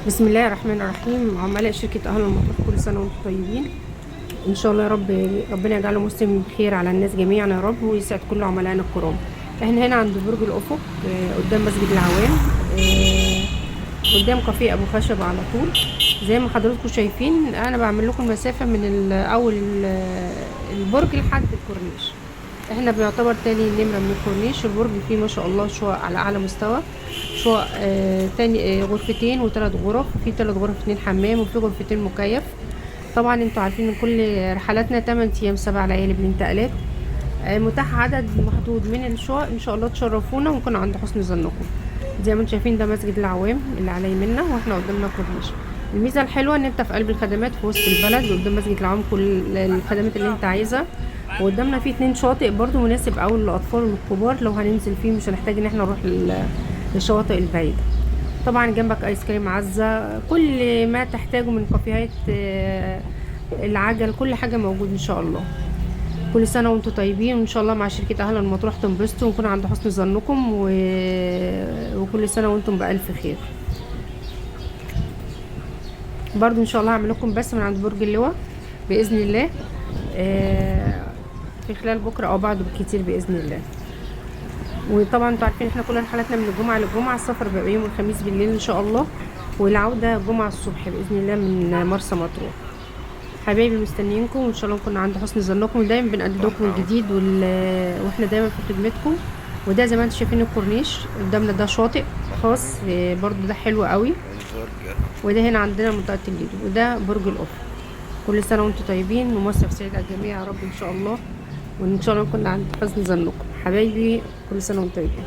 بسم الله الرحمن الرحيم. عملاء شركة أهل المطروح، كل سنة وانتم طيبين. إن شاء الله يا رب ربنا يجعله مسلم خير على الناس جميعا يا رب، ويسعد كل عملائنا الكرام. احنا هنا عند برج الأفق، قدام مسجد العوام، قدام كافيه أبو خشب على طول. زي ما حضراتكم شايفين أنا بعمل لكم المسافة من أول البرج لحد الكورنيش. احنا بيعتبر تاني نمرة من الكورنيش. البرج فيه ما شاء الله شقق على اعلى مستوى، شقق تاني غرفتين وثلاث غرف، وفي 3 غرف 2 حمام، وفي غرفتين مكيف. طبعا انتوا عارفين ان كل رحلاتنا 8 ايام 7 ليالي بالانتقالات. متاح عدد محدود من الشقق، ان شاء الله تشرفونا ونكون عند حسن ظنكم. زي ما انتم شايفين ده مسجد العوام اللي على يمنا، واحنا قدامنا كورنيش. الميزه الحلوه ان انت في قلب الخدمات في وسط البلد، قدام مسجد العوام كل الخدمات اللي انت عايزها. وقدامنا فيه 2 شواطئ برضو مناسب اوي للاطفال والكبار، لو هننزل فيه مش هنحتاج ان احنا نروح للشواطئ البعيده. طبعا جنبك ايس كريم عزة، كل ما تحتاجه من كافيهات، العجل، كل حاجه موجود ان شاء الله. كل سنه وانتم طيبين، وان شاء الله مع شركه اهل المطروح تنبسطوا ونكون عند حسن ظنكم وكل سنه وانتم بالف خير. برضو ان شاء الله هعمل لكم بس من عند برج اللواء باذن الله، في خلال بكره او بعده بالكتير باذن الله. وطبعا انتوا عارفين احنا كل رحلاتنا من الجمعه للجمعه، السفر بيبقى يوم الخميس بالليل ان شاء الله، والعوده جمعه الصبح باذن الله من مرسى مطروح. حبايبي مستنيينكم، وان شاء الله نكون عند حسن ظنكم، ودايما بنقدم لكم الجديد واحنا دايما في خدمتكم. وده زي ما انتم شايفين الكورنيش قدامنا، ده شاطئ خاص برضو، ده حلو قوي. وده هنا عندنا منطقه الليدو، وده برج الافق. كل سنه وانتم طيبين، ومصيف سعيد على الجميع يا رب ان شاء الله، وان شاء الله نكون عند حسن ظنكم. حبايبي كل سنه وانتم طيبين.